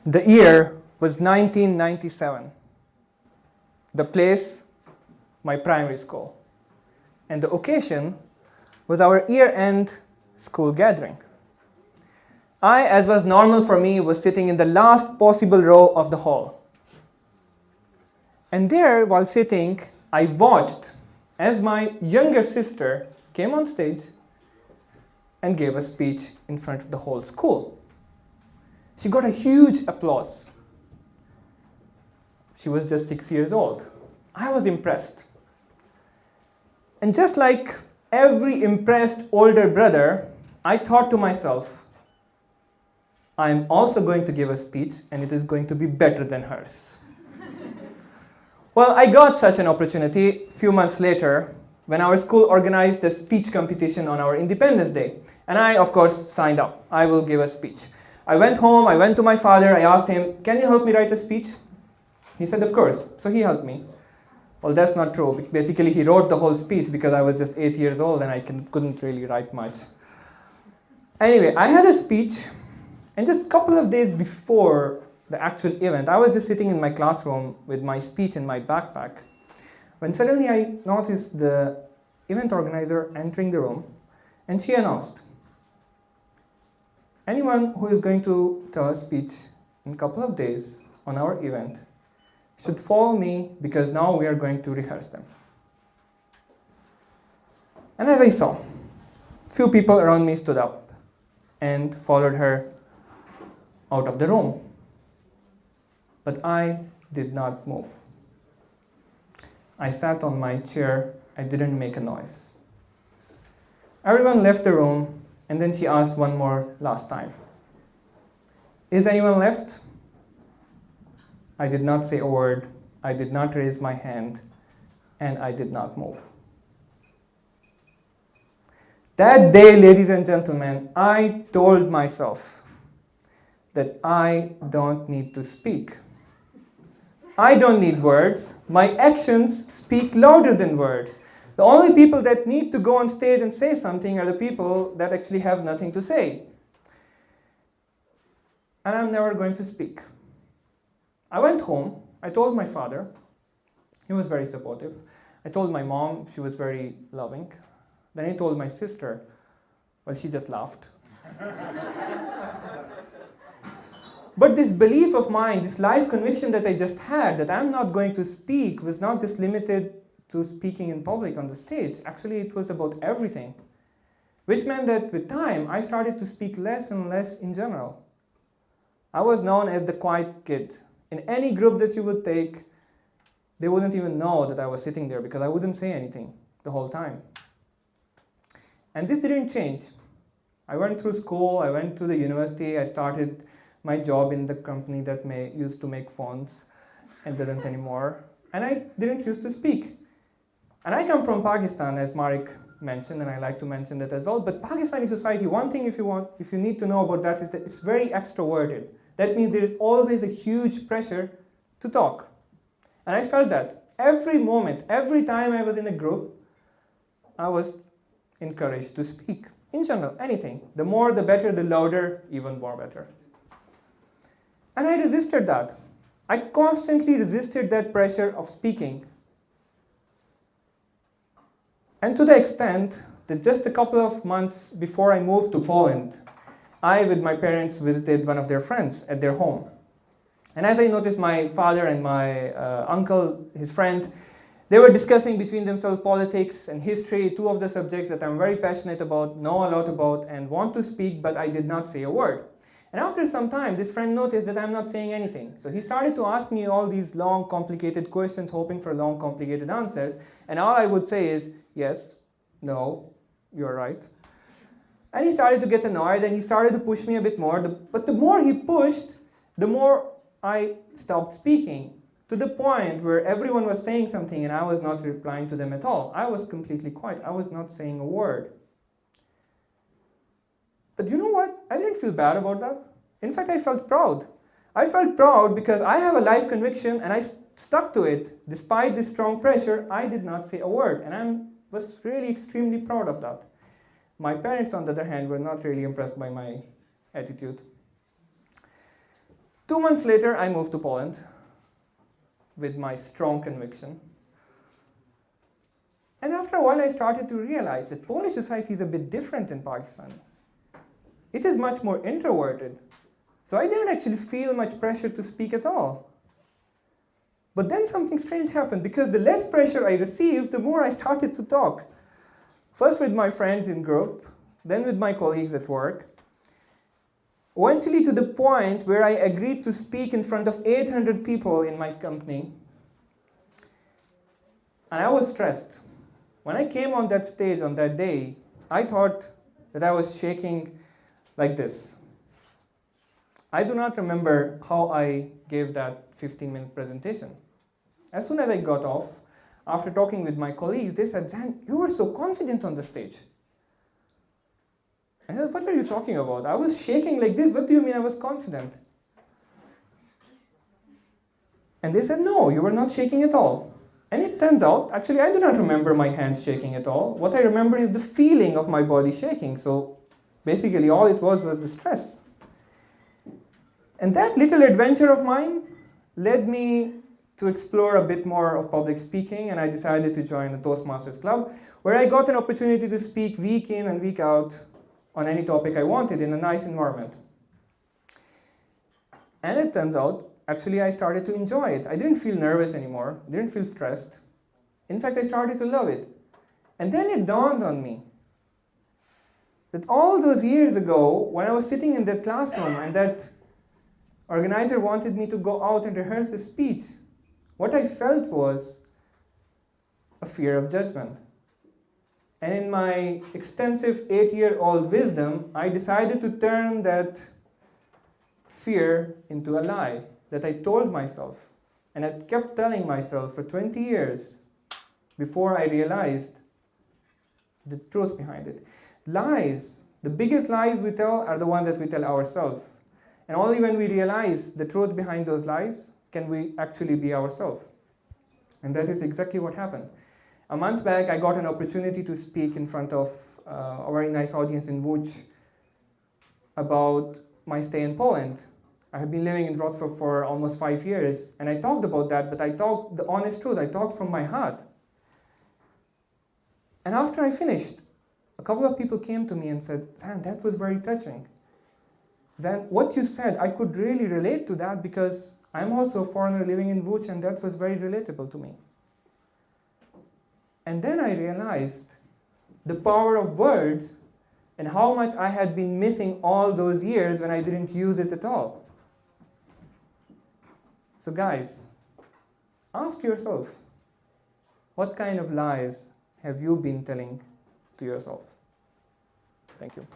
The year was 1997. The place, my primary school. And the occasion was our year-end school gathering. I, as was normal for me, was sitting in the last possible row of the hall. And there, while sitting, I watched as my younger sister came on stage and gave a speech in front of the whole school. She got a huge applause. She was just 6 years old. I was impressed. And just like every impressed older brother, I thought to myself, I'm also going to give a speech and it is going to be better than hers. Well, I got such an opportunity a few months later when our school organized a speech competition on our Independence Day. And I, of course, signed up. I will give a speech. I went home, I went to my father, I asked him, can you help me write a speech? He said, of course. So he helped me. Well, that's not true. Basically, he wrote the whole speech because I was just 8 years old and I couldn't really write much. Anyway, I had a speech, and just a couple of days before the actual event, I was just sitting in my classroom with my speech in my backpack, when suddenly I noticed the event organizer entering the room, and she announced, anyone who is going to tell a speech in a couple of days on our event should follow me because now we are going to rehearse them. And as I saw, few people around me stood up and followed her out of the room. But I did not move. I sat on my chair. I didn't make a noise. Everyone left the room, and then she asked one more last time. Is anyone left? I did not say a word. I did not raise my hand, and I did not move. That day, ladies and gentlemen, I told myself that I don't need to speak. I don't need words. My actions speak louder than words. The only people that need to go on stage and say something are the people that actually have nothing to say. And I'm never going to speak. I went home. I told my father. He was very supportive. I told my mom. She was very loving. Then I told my sister. Well, she just laughed. But this belief of mine, this life conviction that I just had, that I'm not going to speak, was not just limited to speaking in public on the stage. Actually, it was about everything. Which meant that with time, I started to speak less and less in general. I was known as the quiet kid. In any group that you would take, they wouldn't even know that I was sitting there because I wouldn't say anything the whole time. And this didn't change. I went through school, I went to the university, I started my job in the company that used to make phones and didn't anymore. And I didn't used to speak. And I come from Pakistan, as Marek mentioned, and I like to mention that as well. But Pakistani society, one thing if you need to know about that is that it's very extroverted. That means there is always a huge pressure to talk. And I felt that every moment, every time I was in a group, I was encouraged to speak. In general, anything. The more, the better, the louder, even more better. And I resisted that. I constantly resisted that pressure of speaking. And to the extent that just a couple of months before I moved to Poland, I, with my parents, visited one of their friends at their home. And as I noticed my father and my uncle, his friend, they were discussing between themselves politics and history, two of the subjects that I'm very passionate about, know a lot about, and want to speak, but I did not say a word. And after some time, this friend noticed that I'm not saying anything. So he started to ask me all these long, complicated questions, hoping for long, complicated answers. And all I would say is, yes, no, you're right. And he started to get annoyed, and he started to push me a bit more. But the more he pushed, the more I stopped speaking, to the point where everyone was saying something and I was not replying to them at all. I was completely quiet. I was not saying a word. But you know what? I didn't feel bad about that. In fact, I felt proud. I felt proud because I have a life conviction and I stuck to it. Despite this strong pressure, I did not say a word. And I was really extremely proud of that. My parents, on the other hand, were not really impressed by my attitude. 2 months later, I moved to Poland with my strong conviction. And after a while, I started to realize that Polish society is a bit different in Pakistan. It is much more introverted. So I didn't actually feel much pressure to speak at all. But then something strange happened, because the less pressure I received, the more I started to talk. First with my friends in group, then with my colleagues at work. Eventually to the point where I agreed to speak in front of 800 people in my company. And I was stressed. When I came on that stage on that day, I thought that I was shaking like this. I do not remember how I gave that 15-minute presentation. As soon as I got off, after talking with my colleagues, they said, "Zan, you were so confident on the stage." I said, "What are you talking about? I was shaking like this. What do you mean I was confident?" And they said, "No, you were not shaking at all." And it turns out, actually, I do not remember my hands shaking at all. What I remember is the feeling of my body shaking. So basically, all it was the stress. And that little adventure of mine led me to explore a bit more of public speaking, and I decided to join the Toastmasters Club, where I got an opportunity to speak week in and week out on any topic I wanted in a nice environment. And it turns out, actually, I started to enjoy it. I didn't feel nervous anymore, didn't feel stressed. In fact, I started to love it. And then it dawned on me that all those years ago, when I was sitting in that classroom and that organizer wanted me to go out and rehearse the speech, what I felt was a fear of judgment. And in my extensive 8-year-old wisdom, I decided to turn that fear into a lie that I told myself. And I kept telling myself for 20 years before I realized the truth behind it. Lies, the biggest lies we tell are the ones that we tell ourselves. And only when we realize the truth behind those lies can we actually be ourselves. And that is exactly what happened. A month back, I got an opportunity to speak in front of a very nice audience in Łódź about my stay in Poland. I have been living in Wroclaw for almost 5 years, and I talked about that, but I talked the honest truth. I talked from my heart. And after I finished, a couple of people came to me and said, "Zan, that was very touching. Zan, what you said, I could really relate to that because I'm also a foreigner living in Łódź, and that was very relatable to me." And then I realized the power of words and how much I had been missing all those years when I didn't use it at all. So guys, ask yourself, what kind of lies have you been telling to yourself? Thank you.